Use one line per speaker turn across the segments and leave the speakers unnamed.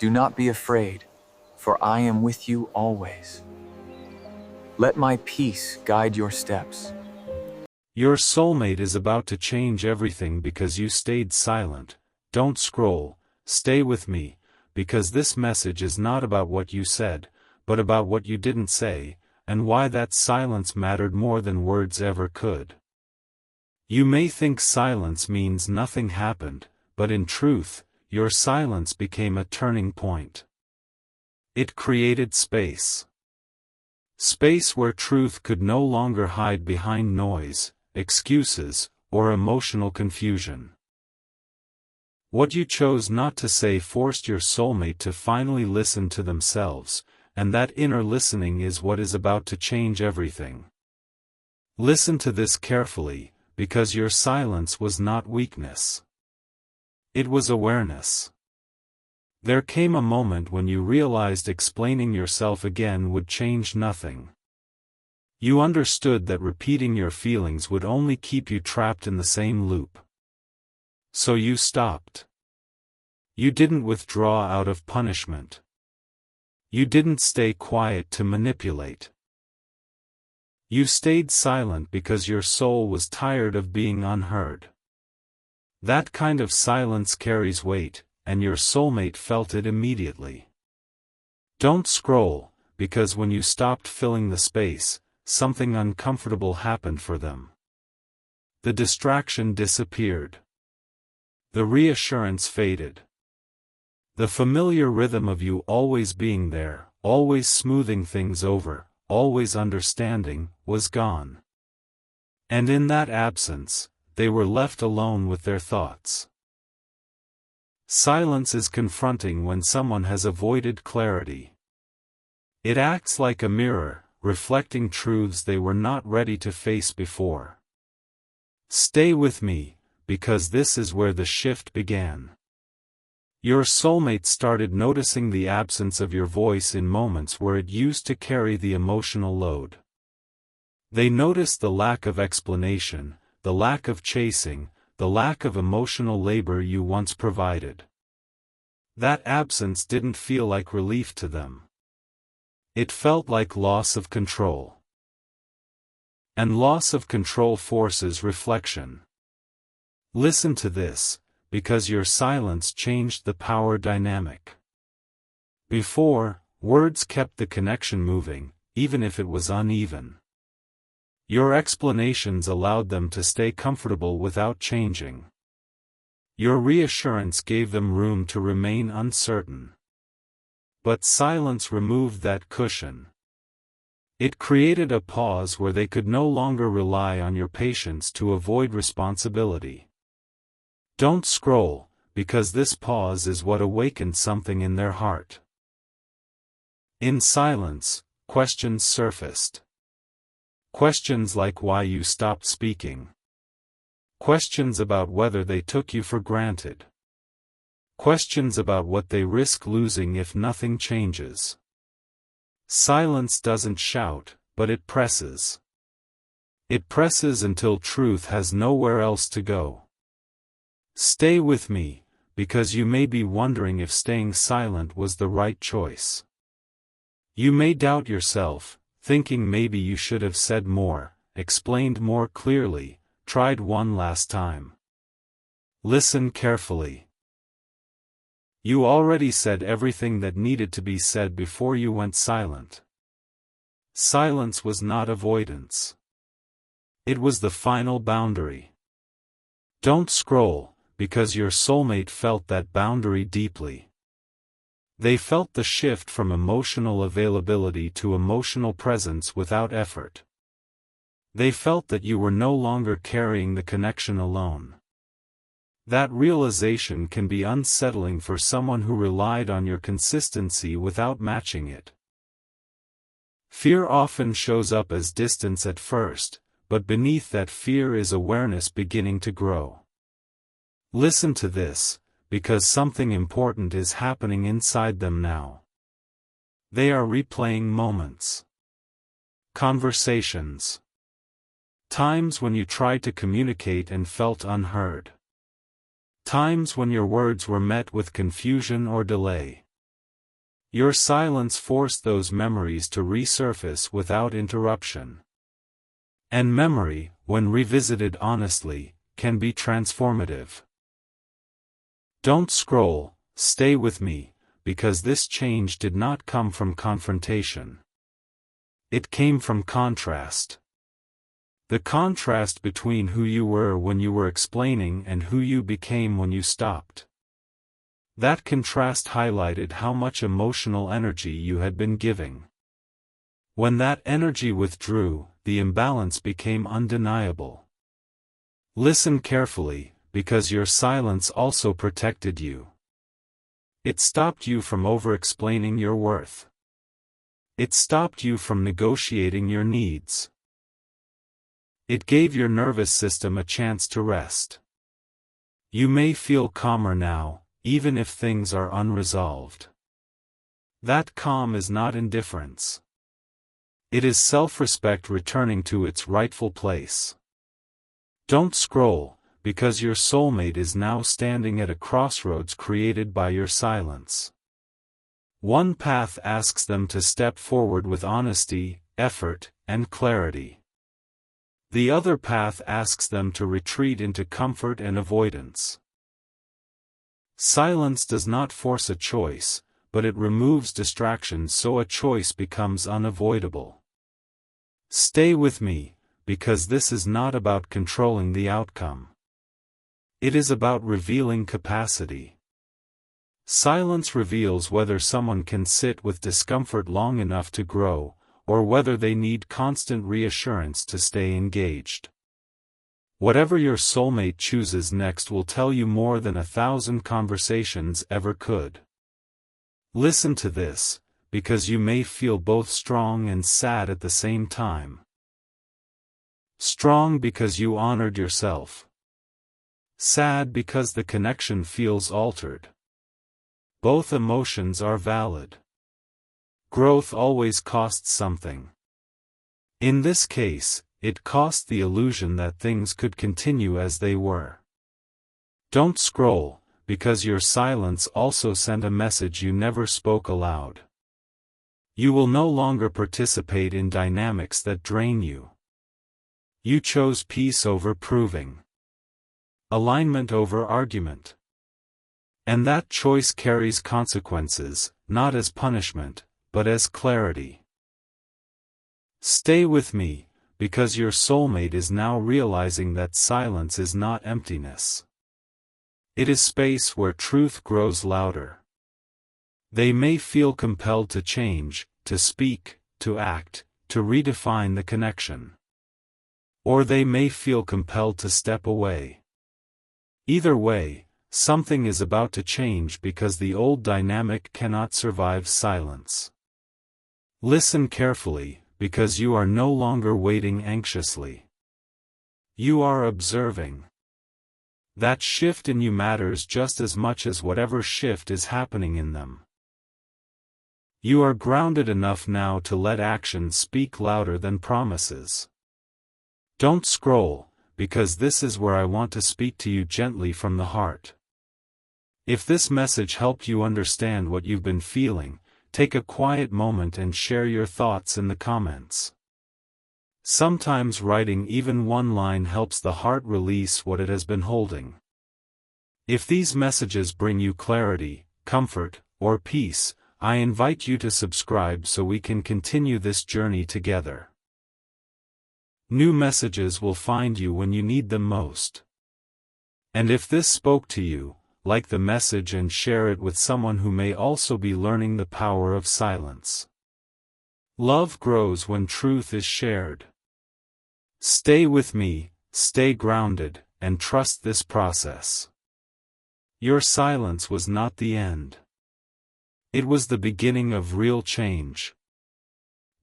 Do not be afraid, for I am with you always. Let my peace guide your steps.
Your soulmate is about to change everything because you stayed silent. Don't scroll, stay with me, because this message is not about what you said, but about what you didn't say, and why that silence mattered more than words ever could. You may think silence means nothing happened, but in truth, your silence became a turning point. It created space. Space where truth could no longer hide behind noise, excuses, or emotional confusion. What you chose not to say forced your soulmate to finally listen to themselves, and that inner listening is what is about to change everything. Listen to this carefully, because your silence was not weakness. It was awareness. There came a moment when you realized explaining yourself again would change nothing. You understood that repeating your feelings would only keep you trapped in the same loop. So you stopped. You didn't withdraw out of punishment. You didn't stay quiet to manipulate. You stayed silent because your soul was tired of being unheard. That kind of silence carries weight, and your soulmate felt it immediately. Don't scroll, because when you stopped filling the space, something uncomfortable happened for them. The distraction disappeared. The reassurance faded. The familiar rhythm of you always being there, always smoothing things over, always understanding, was gone. And in that absence, they were left alone with their thoughts. Silence is confronting when someone has avoided clarity. It acts like a mirror, reflecting truths they were not ready to face before. Stay with me, because this is where the shift began. Your soulmate started noticing the absence of your voice in moments where it used to carry the emotional load. They noticed the lack of explanation, the lack of chasing, the lack of emotional labor you once provided. That absence didn't feel like relief to them. It felt like loss of control. And loss of control forces reflection. Listen to this, because your silence changed the power dynamic. Before, words kept the connection moving, even if it was uneven. Your explanations allowed them to stay comfortable without changing. Your reassurance gave them room to remain uncertain. But silence removed that cushion. It created a pause where they could no longer rely on your patience to avoid responsibility. Don't scroll, because this pause is what awakened something in their heart. In silence, questions surfaced. Questions like why you stopped speaking. Questions about whether they took you for granted. Questions about what they risk losing if nothing changes. Silence doesn't shout, but it presses. It presses until truth has nowhere else to go. Stay with me, because you may be wondering if staying silent was the right choice. You may doubt yourself, thinking maybe you should have said more, explained more clearly, tried one last time. Listen carefully. You already said everything that needed to be said before you went silent. Silence was not avoidance. It was the final boundary. Don't scroll, because your soulmate felt that boundary deeply. They felt the shift from emotional availability to emotional presence without effort. They felt that you were no longer carrying the connection alone. That realization can be unsettling for someone who relied on your consistency without matching it. Fear often shows up as distance at first, but beneath that fear is awareness beginning to grow. Listen to this, because something important is happening inside them now. They are replaying moments. Conversations. Times when you tried to communicate and felt unheard. Times when your words were met with confusion or delay. Your silence forced those memories to resurface without interruption. And memory, when revisited honestly, can be transformative. Don't scroll, stay with me, because this change did not come from confrontation. It came from contrast. The contrast between who you were when you were explaining and who you became when you stopped. That contrast highlighted how much emotional energy you had been giving. When that energy withdrew, the imbalance became undeniable. Listen carefully, because your silence also protected you. It stopped you from over-explaining your worth. It stopped you from negotiating your needs. It gave your nervous system a chance to rest. You may feel calmer now, even if things are unresolved. That calm is not indifference. It is self-respect returning to its rightful place. Don't scroll, because your soulmate is now standing at a crossroads created by your silence. One path asks them to step forward with honesty, effort, and clarity. The other path asks them to retreat into comfort and avoidance. Silence does not force a choice, but it removes distractions so a choice becomes unavoidable. Stay with me, because this is not about controlling the outcome. It is about revealing capacity. Silence reveals whether someone can sit with discomfort long enough to grow, or whether they need constant reassurance to stay engaged. Whatever your soulmate chooses next will tell you more than 1,000 conversations ever could. Listen to this, because you may feel both strong and sad at the same time. Strong because you honored yourself. Sad because the connection feels altered. Both emotions are valid. Growth always costs something. In this case, it cost the illusion that things could continue as they were. Don't scroll, because your silence also sent a message you never spoke aloud. You will no longer participate in dynamics that drain you. You chose peace over proving. Alignment over argument. And that choice carries consequences, not as punishment, but as clarity. Stay with me, because your soulmate is now realizing that silence is not emptiness. It is space where truth grows louder. They may feel compelled to change, to speak, to act, to redefine the connection. Or they may feel compelled to step away. Either way, something is about to change because the old dynamic cannot survive silence. Listen carefully, because you are no longer waiting anxiously. You are observing. That shift in you matters just as much as whatever shift is happening in them. You are grounded enough now to let actions speak louder than promises. Don't scroll, because this is where I want to speak to you gently from the heart. If this message helped you understand what you've been feeling, take a quiet moment and share your thoughts in the comments. Sometimes writing even one line helps the heart release what it has been holding. If these messages bring you clarity, comfort, or peace, I invite you to subscribe so we can continue this journey together. New messages will find you when you need them most. And if this spoke to you, like the message and share it with someone who may also be learning the power of silence. Love grows when truth is shared. Stay with me, stay grounded, and trust this process. Your silence was not the end. It was the beginning of real change.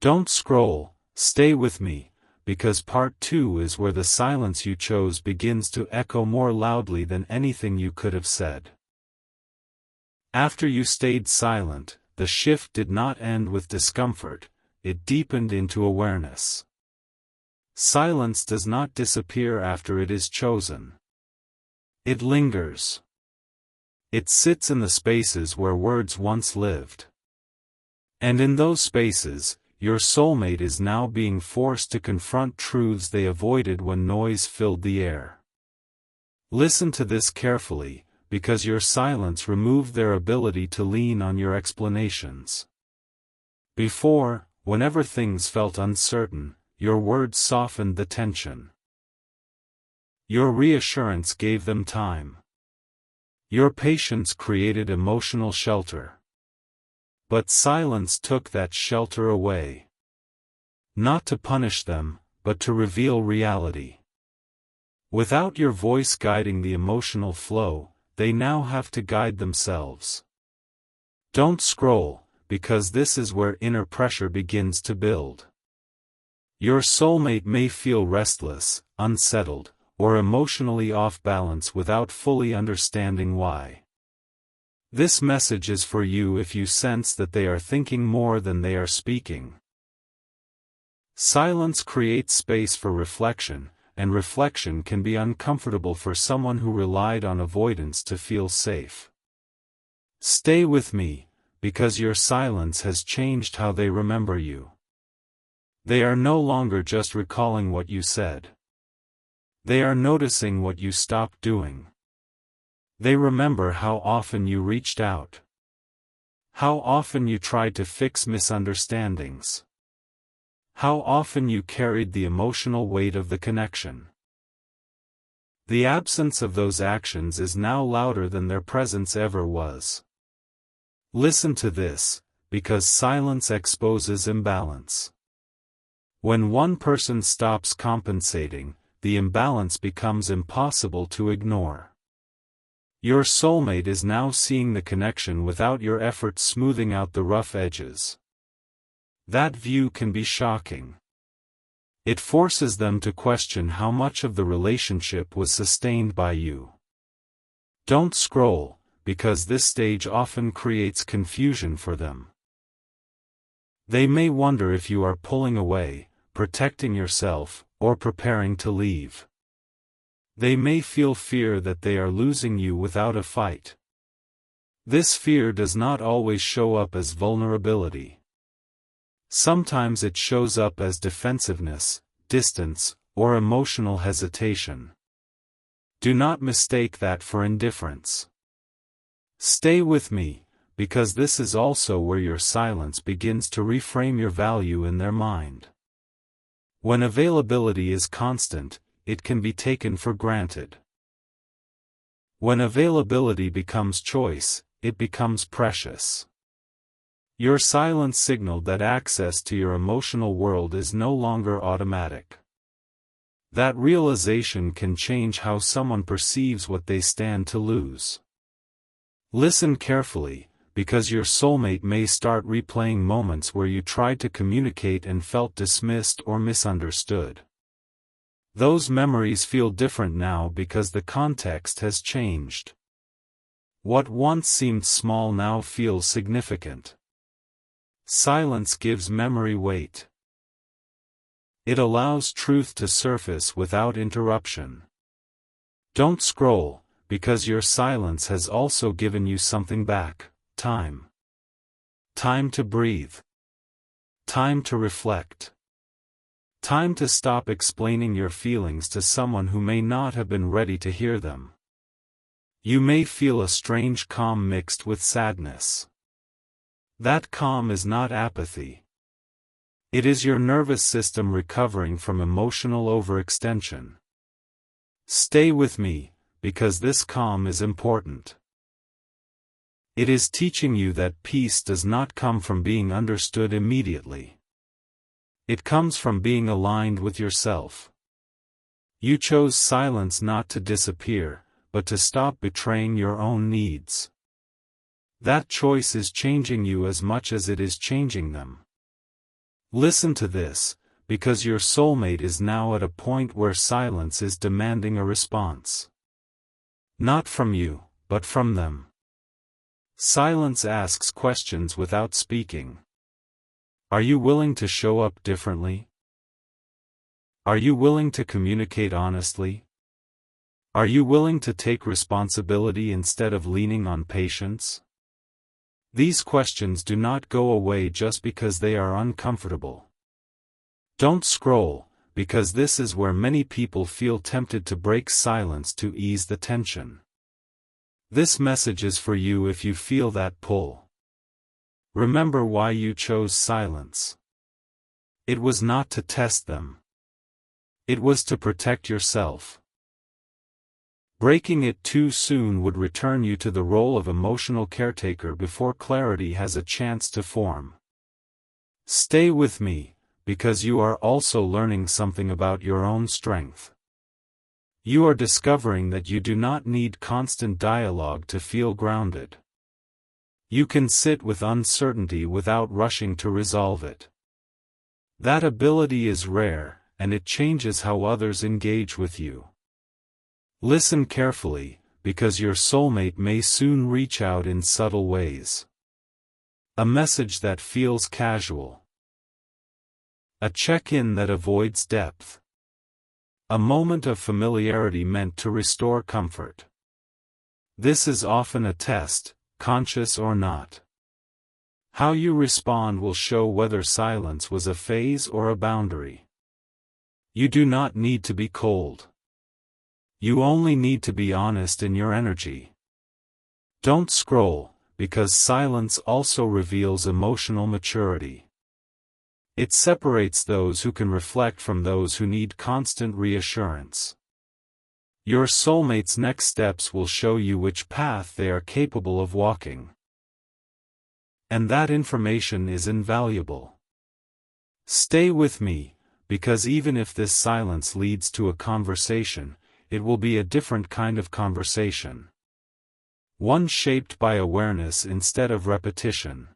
Don't scroll, stay with me, because part 2 is where the silence you chose begins to echo more loudly than anything you could have said. After you stayed silent, the shift did not end with discomfort, it deepened into awareness. Silence does not disappear after it is chosen. It lingers. It sits in the spaces where words once lived. And in those spaces, your soulmate is now being forced to confront truths they avoided when noise filled the air. Listen to this carefully, because your silence removed their ability to lean on your explanations. Before, whenever things felt uncertain, your words softened the tension. Your reassurance gave them time. Your patience created emotional shelter. But silence took that shelter away. Not to punish them, but to reveal reality. Without your voice guiding the emotional flow, they now have to guide themselves. Don't scroll, because this is where inner pressure begins to build. Your soulmate may feel restless, unsettled, or emotionally off balance without fully understanding why. This message is for you if you sense that they are thinking more than they are speaking. Silence creates space for reflection, and reflection can be uncomfortable for someone who relied on avoidance to feel safe. Stay with me, because your silence has changed how they remember you. They are no longer just recalling what you said. They are noticing what you stopped doing. They remember how often you reached out. How often you tried to fix misunderstandings. How often you carried the emotional weight of the connection. The absence of those actions is now louder than their presence ever was. Listen to this, because silence exposes imbalance. When one person stops compensating, the imbalance becomes impossible to ignore. Your soulmate is now seeing the connection without your efforts smoothing out the rough edges. That view can be shocking. It forces them to question how much of the relationship was sustained by you. Don't scroll, because this stage often creates confusion for them. They may wonder if you are pulling away, protecting yourself, or preparing to leave. They may feel fear that they are losing you without a fight. This fear does not always show up as vulnerability. Sometimes it shows up as defensiveness, distance, or emotional hesitation. Do not mistake that for indifference. Stay with me, because this is also where your silence begins to reframe your value in their mind. When availability is constant, it can be taken for granted. When availability becomes choice, it becomes precious. Your silence signaled that access to your emotional world is no longer automatic. That realization can change how someone perceives what they stand to lose. Listen carefully, because your soulmate may start replaying moments where you tried to communicate and felt dismissed or misunderstood. Those memories feel different now because the context has changed. What once seemed small now feels significant. Silence gives memory weight. It allows truth to surface without interruption. Don't scroll, because your silence has also given you something back: time. Time to breathe. Time to reflect. Time to stop explaining your feelings to someone who may not have been ready to hear them. You may feel a strange calm mixed with sadness. That calm is not apathy. It is your nervous system recovering from emotional overextension. Stay with me, because this calm is important. It is teaching you that peace does not come from being understood immediately. It comes from being aligned with yourself. You chose silence not to disappear, but to stop betraying your own needs. That choice is changing you as much as it is changing them. Listen to this, because your soulmate is now at a point where silence is demanding a response. Not from you, but from them. Silence asks questions without speaking. Are you willing to show up differently? Are you willing to communicate honestly? Are you willing to take responsibility instead of leaning on patience? These questions do not go away just because they are uncomfortable. Don't scroll, because this is where many people feel tempted to break silence to ease the tension. This message is for you if you feel that pull. Remember why you chose silence. It was not to test them. It was to protect yourself. Breaking it too soon would return you to the role of emotional caretaker before clarity has a chance to form. Stay with me, because you are also learning something about your own strength. You are discovering that you do not need constant dialogue to feel grounded. You can sit with uncertainty without rushing to resolve it. That ability is rare, and it changes how others engage with you. Listen carefully, because your soulmate may soon reach out in subtle ways. A message that feels casual. A check-in that avoids depth. A moment of familiarity meant to restore comfort. This is often a test, conscious or not. How you respond will show whether silence was a phase or a boundary. You do not need to be cold. You only need to be honest in your energy. Don't scroll, because silence also reveals emotional maturity. It separates those who can reflect from those who need constant reassurance. Your soulmate's next steps will show you which path they are capable of walking. And that information is invaluable. Stay with me, because even if this silence leads to a conversation, it will be a different kind of conversation. One shaped by awareness instead of repetition.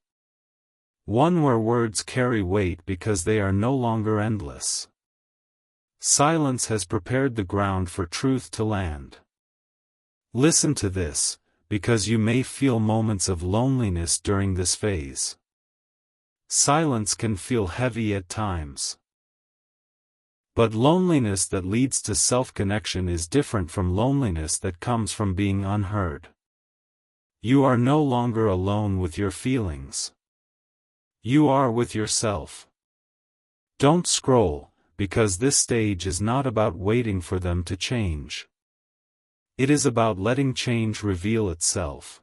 One where words carry weight because they are no longer endless. Silence has prepared the ground for truth to land. Listen to this, because you may feel moments of loneliness during this phase. Silence can feel heavy at times. But loneliness that leads to self-connection is different from loneliness that comes from being unheard. You are no longer alone with your feelings. You are with yourself. Don't scroll, because this stage is not about waiting for them to change. It is about letting change reveal itself.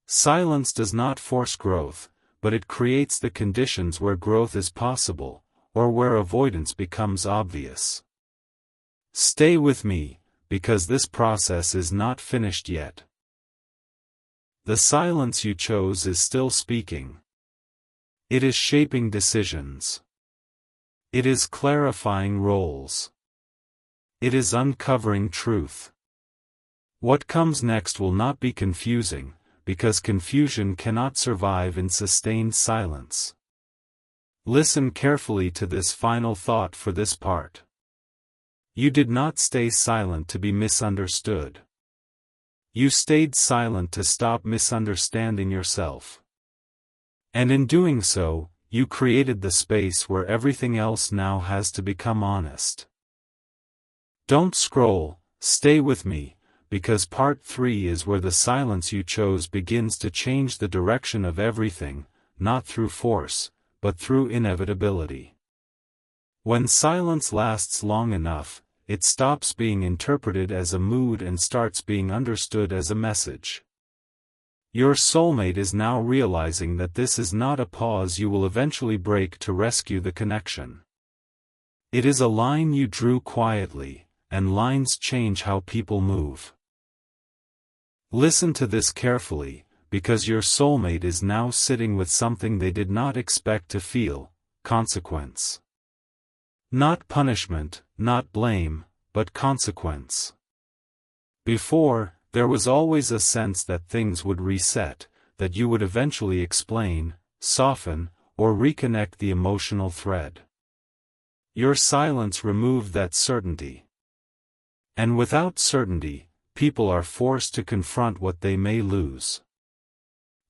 Silence does not force growth, but it creates the conditions where growth is possible, or where avoidance becomes obvious. Stay with me, because this process is not finished yet. The silence you chose is still speaking. It is shaping decisions. It is clarifying roles. It is uncovering truth. What comes next will not be confusing, because confusion cannot survive in sustained silence. Listen carefully to this final thought for this part. You did not stay silent to be misunderstood. You stayed silent to stop misunderstanding yourself. And in doing so, you created the space where everything else now has to become honest. Don't scroll, stay with me, because part 3 is where the silence you chose begins to change the direction of everything, not through force, but through inevitability. When silence lasts long enough, it stops being interpreted as a mood and starts being understood as a message. Your soulmate is now realizing that this is not a pause you will eventually break to rescue the connection. It is a line you drew quietly, and lines change how people move. Listen to this carefully, because your soulmate is now sitting with something they did not expect to feel: consequence. Not punishment, not blame, but consequence. Before, there was always a sense that things would reset, that you would eventually explain, soften, or reconnect the emotional thread. Your silence removed that certainty. And without certainty, people are forced to confront what they may lose.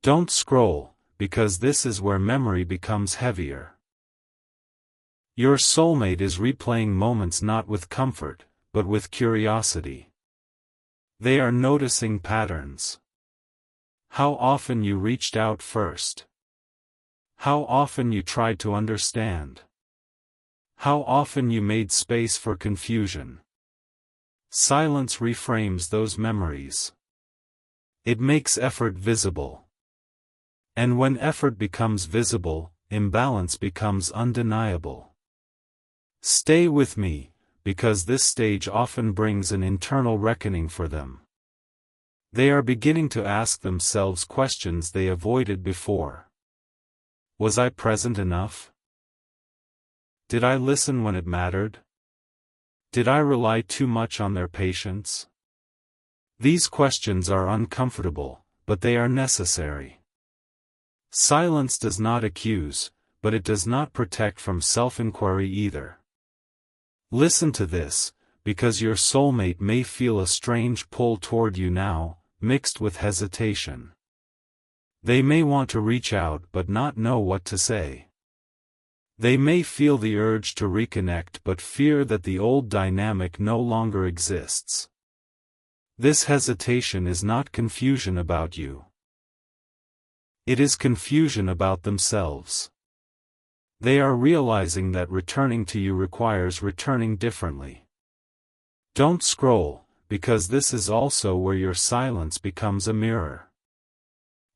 Don't scroll, because this is where memory becomes heavier. Your soulmate is replaying moments not with comfort, but with curiosity. They are noticing patterns. How often you reached out first. How often you tried to understand. How often you made space for confusion. Silence reframes those memories. It makes effort visible. And when effort becomes visible, imbalance becomes undeniable. Stay with me, because this stage often brings an internal reckoning for them. They are beginning to ask themselves questions they avoided before. Was I present enough? Did I listen when it mattered? Did I rely too much on their patience? These questions are uncomfortable, but they are necessary. Silence does not accuse, but it does not protect from self-inquiry either. Listen to this, because your soulmate may feel a strange pull toward you now, mixed with hesitation. They may want to reach out but not know what to say. They may feel the urge to reconnect but fear that the old dynamic no longer exists. This hesitation is not confusion about you. It is confusion about themselves. They are realizing that returning to you requires returning differently. Don't scroll, because this is also where your silence becomes a mirror.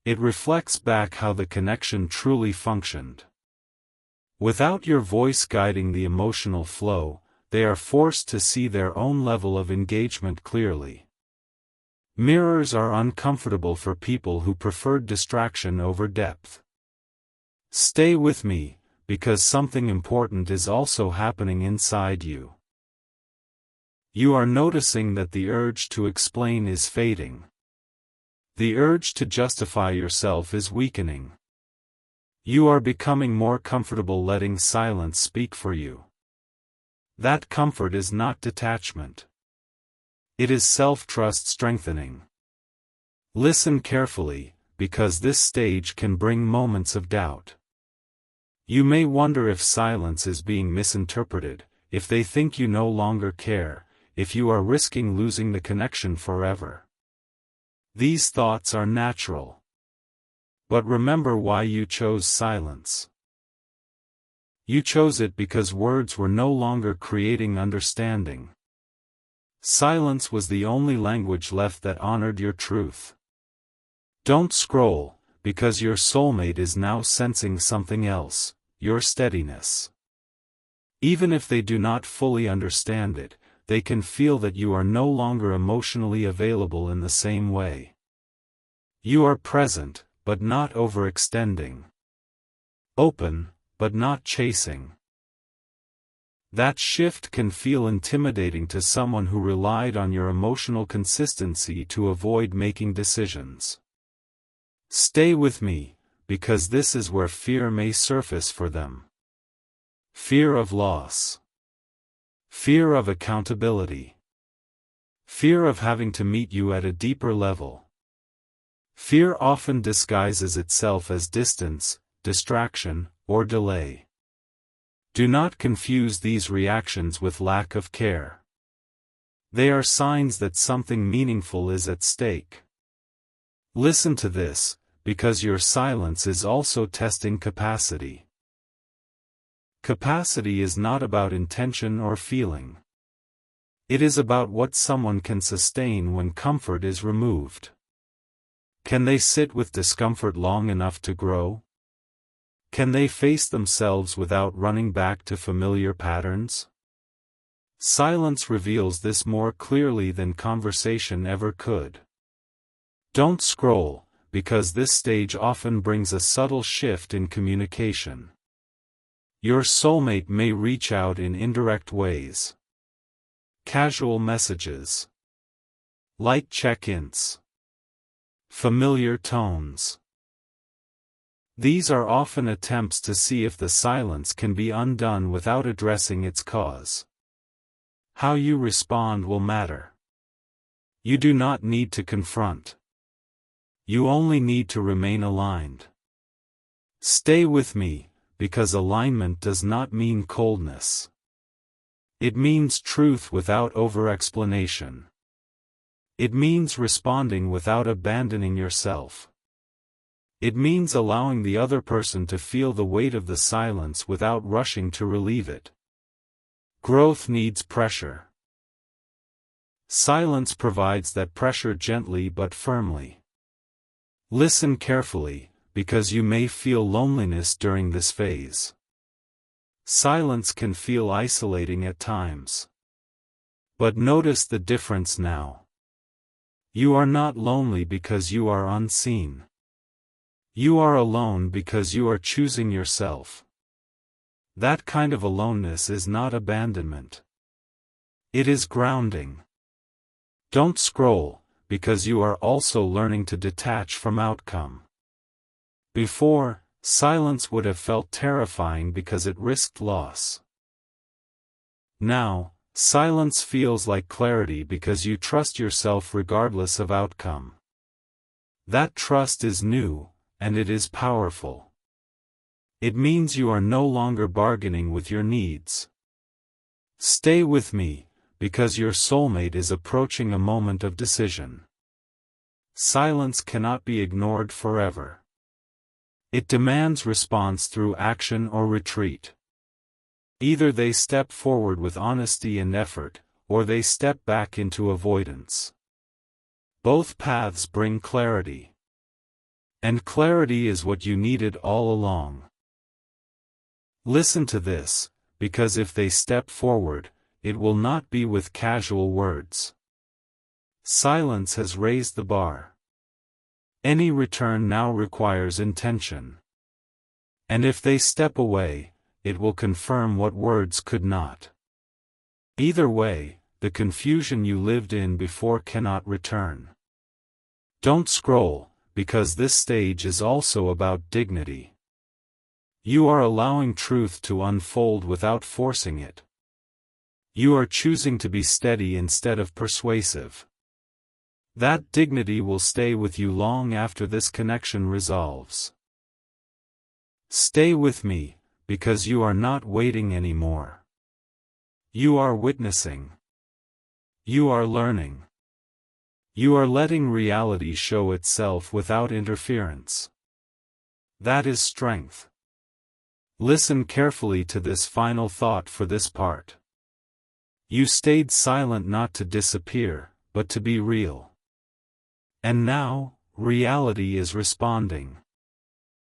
It reflects back how the connection truly functioned. Without your voice guiding the emotional flow, they are forced to see their own level of engagement clearly. Mirrors are uncomfortable for people who prefer distraction over depth. Stay with me, because something important is also happening inside you. You are noticing that the urge to explain is fading. The urge to justify yourself is weakening. You are becoming more comfortable letting silence speak for you. That comfort is not detachment. It is self-trust strengthening. Listen carefully, because this stage can bring moments of doubt. You may wonder if silence is being misinterpreted, if they think you no longer care, if you are risking losing the connection forever. These thoughts are natural. But remember why you chose silence. You chose it because words were no longer creating understanding. Silence was the only language left that honored your truth. Don't scroll, because your soulmate is now sensing something else, your steadiness. Even if they do not fully understand it, they can feel that you are no longer emotionally available in the same way. You are present, but not overextending. Open, but not chasing. That shift can feel intimidating to someone who relied on your emotional consistency to avoid making decisions. Stay with me, because this is where fear may surface for them. Fear of loss. Fear of accountability. Fear of having to meet you at a deeper level. Fear often disguises itself as distance, distraction, or delay. Do not confuse these reactions with lack of care. They are signs that something meaningful is at stake. Listen to this, because your silence is also testing capacity. Capacity is not about intention or feeling. It is about what someone can sustain when comfort is removed. Can they sit with discomfort long enough to grow? Can they face themselves without running back to familiar patterns? Silence reveals this more clearly than conversation ever could. Don't scroll, because this stage often brings a subtle shift in communication. Your soulmate may reach out in indirect ways. Casual messages. Light check-ins. Familiar tones. These are often attempts to see if the silence can be undone without addressing its cause. How you respond will matter. You do not need to confront. You only need to remain aligned. Stay with me, because alignment does not mean coldness. It means truth without over-explanation. It means responding without abandoning yourself. It means allowing the other person to feel the weight of the silence without rushing to relieve it. Growth needs pressure. Silence provides that pressure gently but firmly. Listen carefully, because you may feel loneliness during this phase. Silence can feel isolating at times. But notice the difference now. You are not lonely because you are unseen. You are alone because you are choosing yourself. That kind of aloneness is not abandonment. It is grounding. Don't scroll, because you are also learning to detach from outcome. Before, silence would have felt terrifying because it risked loss. Now, silence feels like clarity because you trust yourself regardless of outcome. That trust is new, and it is powerful. It means you are no longer bargaining with your needs. Stay with me, because your soulmate is approaching a moment of decision. Silence cannot be ignored forever. It demands response through action or retreat. Either they step forward with honesty and effort, or they step back into avoidance. Both paths bring clarity. And clarity is what you needed all along. Listen to this, because if they step forward, it will not be with casual words. Silence has raised the bar. Any return now requires intention. And if they step away, it will confirm what words could not. Either way, the confusion you lived in before cannot return. Don't scroll, because this stage is also about dignity. You are allowing truth to unfold without forcing it. You are choosing to be steady instead of persuasive. That dignity will stay with you long after this connection resolves. Stay with me, because you are not waiting anymore. You are witnessing. You are learning. You are letting reality show itself without interference. That is strength. Listen carefully to this final thought for this part. You stayed silent not to disappear, but to be real. And now, reality is responding.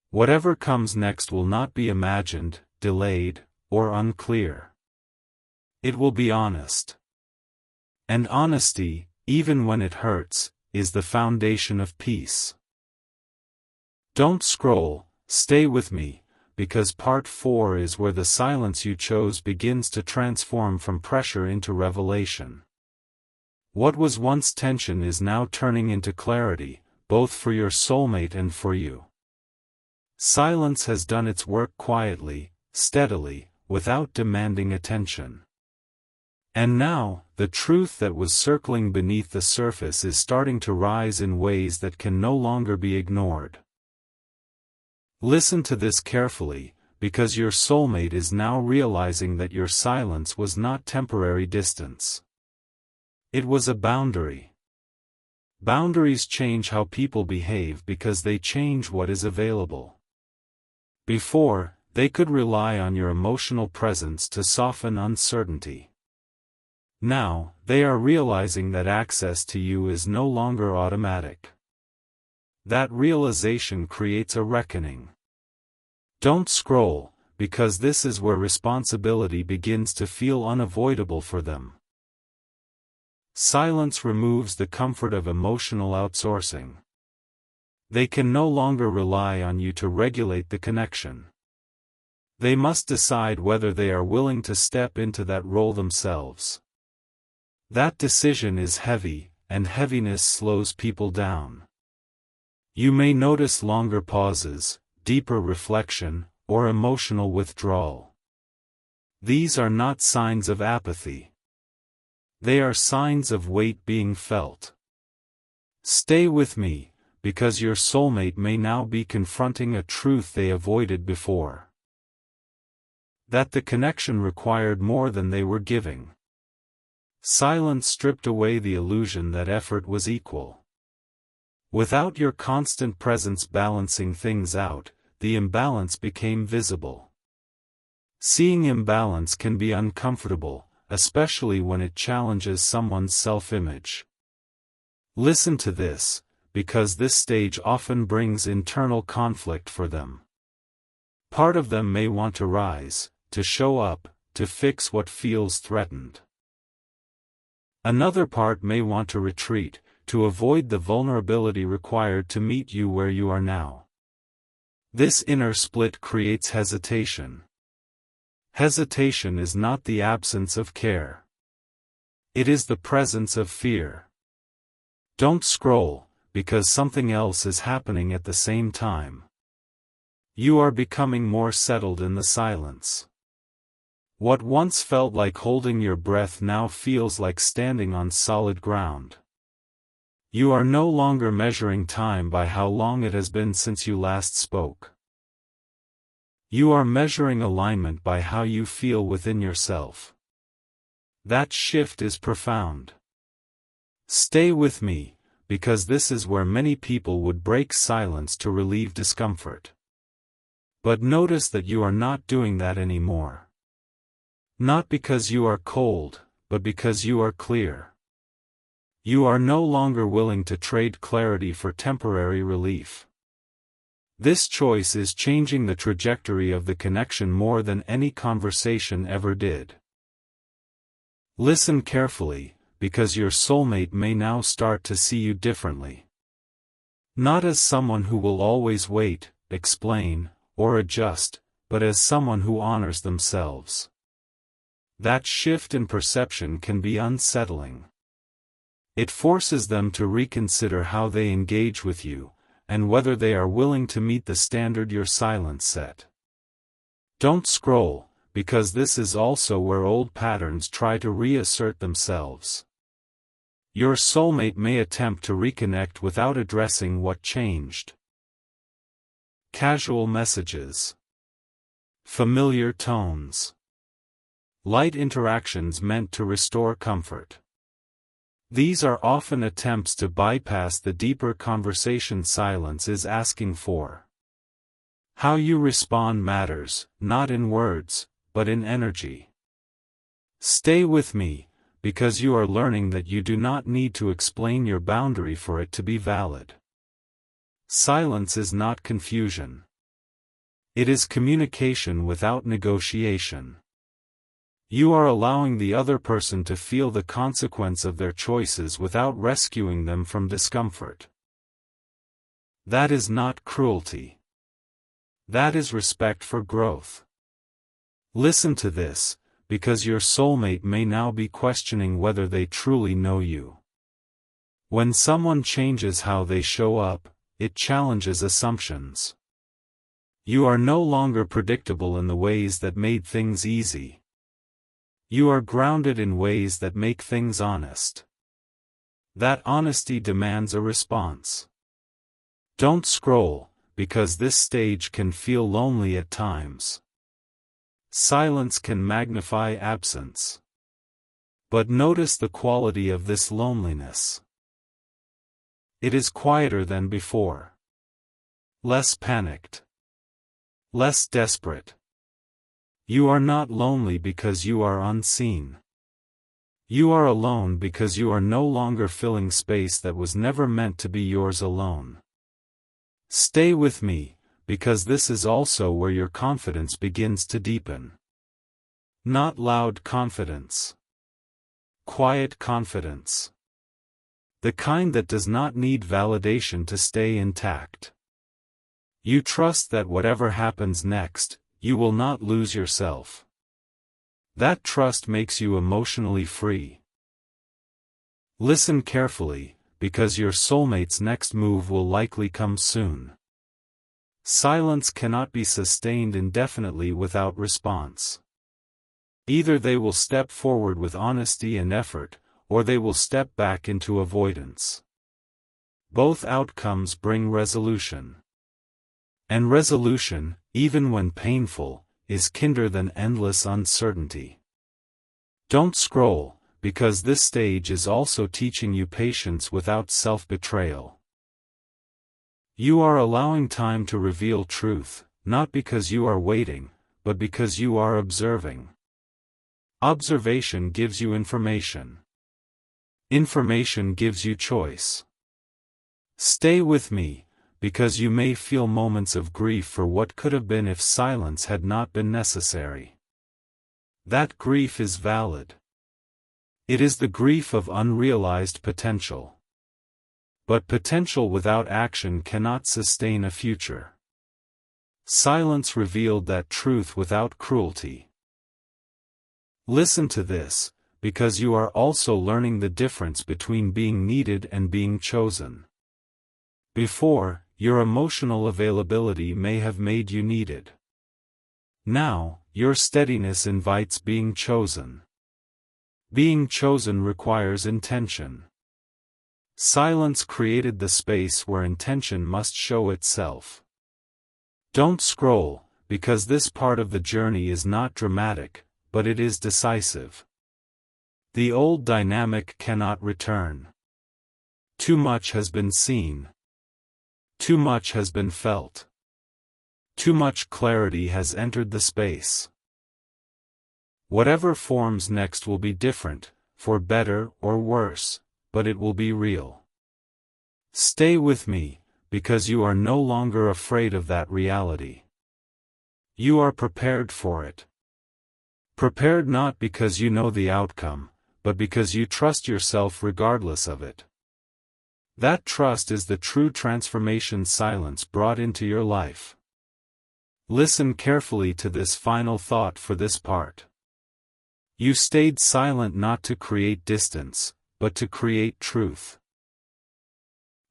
Whatever comes next will not be imagined, delayed, or unclear. It will be honest. And honesty, even when it hurts, is the foundation of peace. Don't scroll, stay with me, because part 4 is where the silence you chose begins to transform from pressure into revelation. What was once tension is now turning into clarity, both for your soulmate and for you. Silence has done its work quietly, steadily, without demanding attention. And now, the truth that was circling beneath the surface is starting to rise in ways that can no longer be ignored. Listen to this carefully, because your soulmate is now realizing that your silence was not temporary distance. It was a boundary. Boundaries change how people behave because they change what is available. Before, they could rely on your emotional presence to soften uncertainty. Now, they are realizing that access to you is no longer automatic. That realization creates a reckoning. Don't scroll, because this is where responsibility begins to feel unavoidable for them. Silence removes the comfort of emotional outsourcing. They can no longer rely on you to regulate the connection. They must decide whether they are willing to step into that role themselves. That decision is heavy, and heaviness slows people down. You may notice longer pauses, deeper reflection, or emotional withdrawal. These are not signs of apathy. They are signs of weight being felt. Stay with me, because your soulmate may now be confronting a truth they avoided before. That the connection required more than they were giving. Silence stripped away the illusion that effort was equal. Without your constant presence balancing things out, the imbalance became visible. Seeing imbalance can be uncomfortable, especially when it challenges someone's self-image. Listen to this, because this stage often brings internal conflict for them. Part of them may want to rise, to show up, to fix what feels threatened. Another part may want to retreat, to avoid the vulnerability required to meet you where you are now. This inner split creates hesitation. Hesitation is not the absence of care. It is the presence of fear. Don't scroll, because something else is happening at the same time. You are becoming more settled in the silence. What once felt like holding your breath now feels like standing on solid ground. You are no longer measuring time by how long it has been since you last spoke. You are measuring alignment by how you feel within yourself. That shift is profound. Stay with me, because this is where many people would break silence to relieve discomfort. But notice that you are not doing that anymore. Not because you are cold, but because you are clear. You are no longer willing to trade clarity for temporary relief. This choice is changing the trajectory of the connection more than any conversation ever did. Listen carefully, because your soulmate may now start to see you differently. Not as someone who will always wait, explain, or adjust, but as someone who honors themselves. That shift in perception can be unsettling. It forces them to reconsider how they engage with you, and whether they are willing to meet the standard your silence set. Don't scroll, because this is also where old patterns try to reassert themselves. Your soulmate may attempt to reconnect without addressing what changed. Casual messages. Familiar tones. Light interactions meant to restore comfort. These are often attempts to bypass the deeper conversation silence is asking for. How you respond matters, not in words, but in energy. Stay with me, because you are learning that you do not need to explain your boundary for it to be valid. Silence is not confusion. It is communication without negotiation. You are allowing the other person to feel the consequence of their choices without rescuing them from discomfort. That is not cruelty. That is respect for growth. Listen to this, because your soulmate may now be questioning whether they truly know you. When someone changes how they show up, it challenges assumptions. You are no longer predictable in the ways that made things easy. You are grounded in ways that make things honest. That honesty demands a response. Don't scroll, because this stage can feel lonely at times. Silence can magnify absence. But notice the quality of this loneliness. It is quieter than before. Less panicked. Less desperate. You are not lonely because you are unseen. You are alone because you are no longer filling space that was never meant to be yours alone. Stay with me, because this is also where your confidence begins to deepen. Not loud confidence. Quiet confidence. The kind that does not need validation to stay intact. You trust that whatever happens next, you will not lose yourself. That trust makes you emotionally free. Listen carefully, because your soulmate's next move will likely come soon. Silence cannot be sustained indefinitely without response. Either they will step forward with honesty and effort, or they will step back into avoidance. Both outcomes bring resolution. And resolution, even when painful, is kinder than endless uncertainty. Don't scroll, because this stage is also teaching you patience without self-betrayal. You are allowing time to reveal truth, not because you are waiting, but because you are observing. Observation gives you information. Information gives you choice. Stay with me, because you may feel moments of grief for what could have been if silence had not been necessary. That grief is valid. It is the grief of unrealized potential. But potential without action cannot sustain a future. Silence revealed that truth without cruelty. Listen to this, because you are also learning the difference between being needed and being chosen. Before, your emotional availability may have made you needed. Now, your steadiness invites being chosen. Being chosen requires intention. Silence created the space where intention must show itself. Don't scroll, because this part of the journey is not dramatic, but it is decisive. The old dynamic cannot return. Too much has been seen. Too much has been felt. Too much clarity has entered the space. Whatever forms next will be different, for better or worse, but it will be real. Stay with me, because you are no longer afraid of that reality. You are prepared for it. Prepared not because you know the outcome, but because you trust yourself regardless of it. That trust is the true transformation silence brought into your life. Listen carefully to this final thought for this part. You stayed silent not to create distance, but to create truth.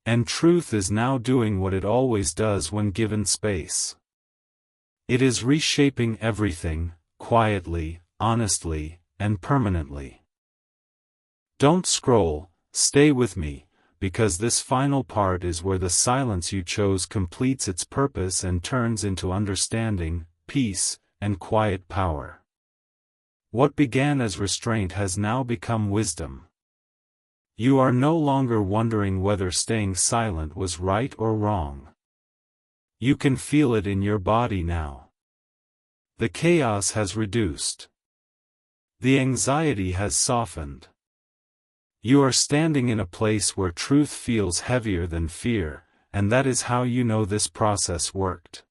And truth is now doing what it always does when given space. It is reshaping everything, quietly, honestly, and permanently. Don't scroll, stay with me, because this final part is where the silence you chose completes its purpose and turns into understanding, peace, and quiet power. What began as restraint has now become wisdom. You are no longer wondering whether staying silent was right or wrong. You can feel it in your body now. The chaos has reduced. The anxiety has softened. You are standing in a place where truth feels heavier than fear, and that is how you know this process worked.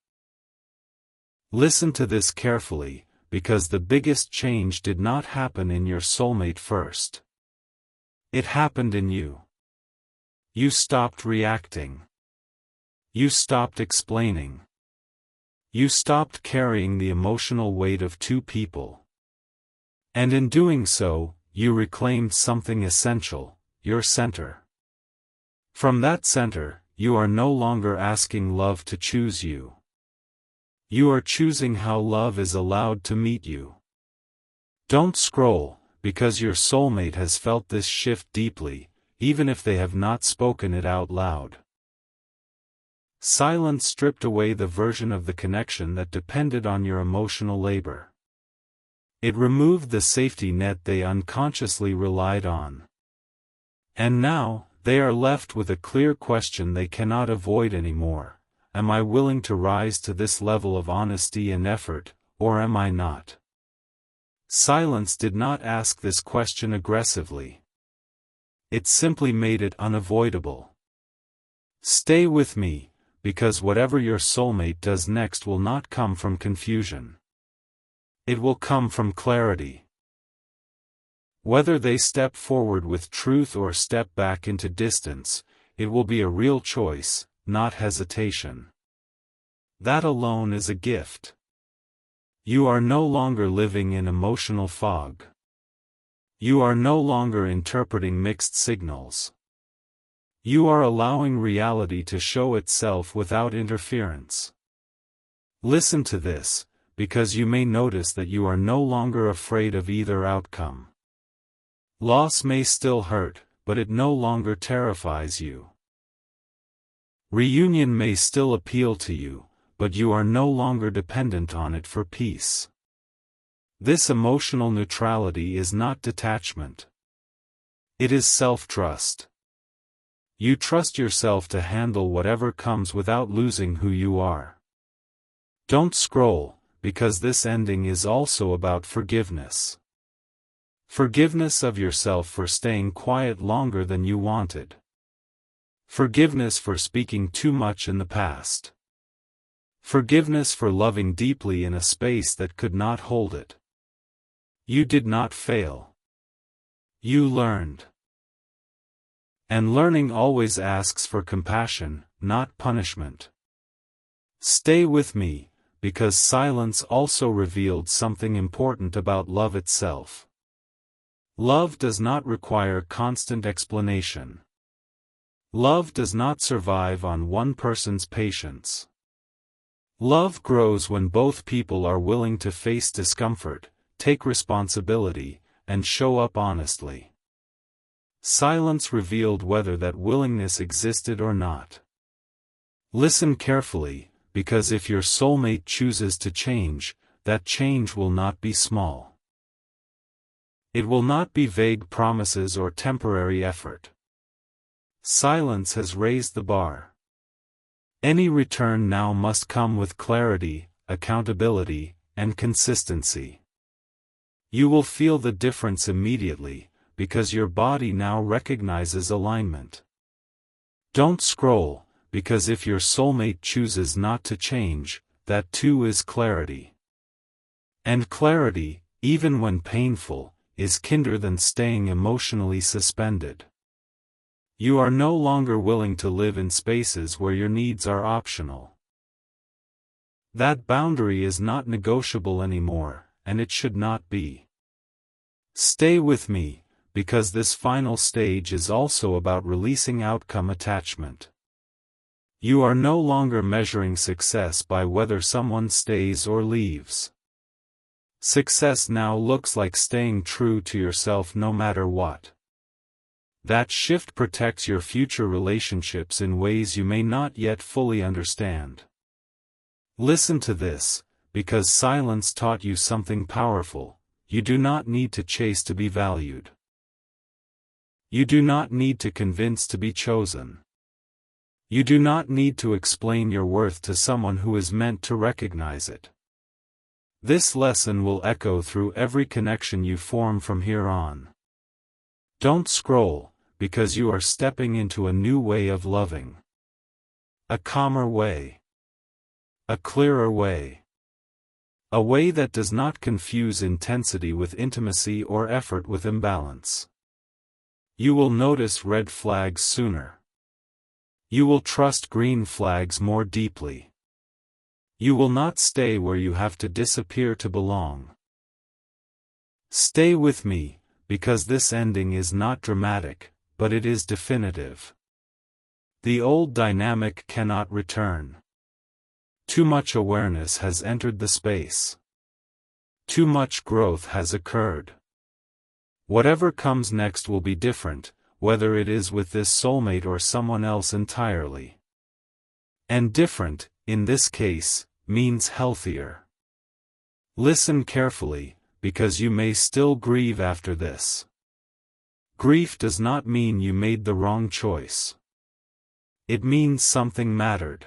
Listen to this carefully, because the biggest change did not happen in your soulmate first. It happened in you. You stopped reacting. You stopped explaining. You stopped carrying the emotional weight of two people. And in doing so, you reclaimed something essential, your center. From that center, you are no longer asking love to choose you. You are choosing how love is allowed to meet you. Don't scroll, because your soulmate has felt this shift deeply, even if they have not spoken it out loud. Silence stripped away the version of the connection that depended on your emotional labor. It removed the safety net they unconsciously relied on. And now, they are left with a clear question they cannot avoid anymore. Am I willing to rise to this level of honesty and effort, or am I not? Silence did not ask this question aggressively. It simply made it unavoidable. Stay with me, because whatever your soulmate does next will not come from confusion. It will come from clarity. Whether they step forward with truth or step back into distance, it will be a real choice, not hesitation. That alone is a gift. You are no longer living in emotional fog. You are no longer interpreting mixed signals. You are allowing reality to show itself without interference. Listen to this, because you may notice that you are no longer afraid of either outcome. Loss may still hurt, but it no longer terrifies you. Reunion may still appeal to you, but you are no longer dependent on it for peace. This emotional neutrality is not detachment. It is self-trust. You trust yourself to handle whatever comes without losing who you are. Don't scroll, because this ending is also about forgiveness. Forgiveness of yourself for staying quiet longer than you wanted. Forgiveness for speaking too much in the past. Forgiveness for loving deeply in a space that could not hold it. You did not fail. You learned. And learning always asks for compassion, not punishment. Stay with me, because silence also revealed something important about love itself. Love does not require constant explanation. Love does not survive on one person's patience. Love grows when both people are willing to face discomfort, take responsibility, and show up honestly. Silence revealed whether that willingness existed or not. Listen carefully, because if your soulmate chooses to change, that change will not be small. It will not be vague promises or temporary effort. Silence has raised the bar. Any return now must come with clarity, accountability, and consistency. You will feel the difference immediately, because your body now recognizes alignment. Don't scroll, because if your soulmate chooses not to change, that too is clarity. And clarity, even when painful, is kinder than staying emotionally suspended. You are no longer willing to live in spaces where your needs are optional. That boundary is not negotiable anymore, and it should not be. Stay with me, because this final stage is also about releasing outcome attachment. You are no longer measuring success by whether someone stays or leaves. Success now looks like staying true to yourself no matter what. That shift protects your future relationships in ways you may not yet fully understand. Listen to this, because silence taught you something powerful. You do not need to chase to be valued. You do not need to convince to be chosen. You do not need to explain your worth to someone who is meant to recognize it. This lesson will echo through every connection you form from here on. Don't scroll, because you are stepping into a new way of loving. A calmer way. A clearer way. A way that does not confuse intensity with intimacy or effort with imbalance. You will notice red flags sooner. You will trust green flags more deeply. You will not stay where you have to disappear to belong. Stay with me, because this ending is not dramatic, but it is definitive. The old dynamic cannot return. Too much awareness has entered the space. Too much growth has occurred. Whatever comes next will be different, whether it is with this soulmate or someone else entirely. And different, in this case, means healthier. Listen carefully, because you may still grieve after this. Grief does not mean you made the wrong choice. It means something mattered.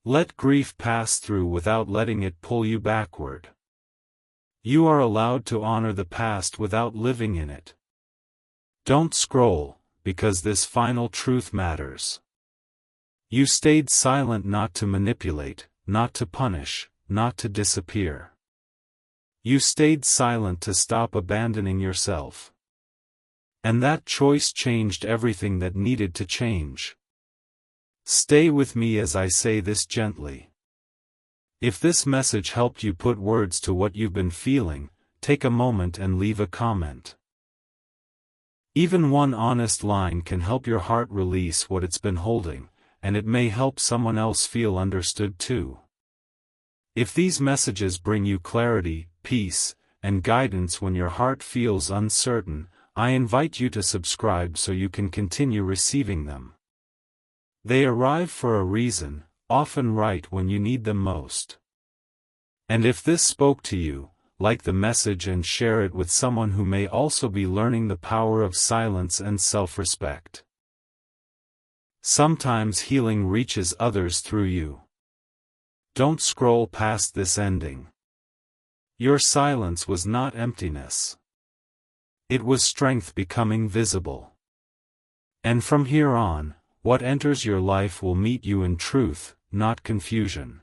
Let grief pass through without letting it pull you backward. You are allowed to honor the past without living in it. Don't scroll, because this final truth matters. You stayed silent not to manipulate, not to punish, not to disappear. You stayed silent to stop abandoning yourself. And that choice changed everything that needed to change. Stay with me as I say this gently. If this message helped you put words to what you've been feeling, take a moment and leave a comment. Even one honest line can help your heart release what it's been holding, and it may help someone else feel understood too. If these messages bring you clarity, peace, and guidance when your heart feels uncertain, I invite you to subscribe so you can continue receiving them. They arrive for a reason, often right when you need them most. And if this spoke to you, like the message and share it with someone who may also be learning the power of silence and self-respect. Sometimes healing reaches others through you. Don't scroll past this ending. Your silence was not emptiness. It was strength becoming visible. And from here on, what enters your life will meet you in truth, not confusion.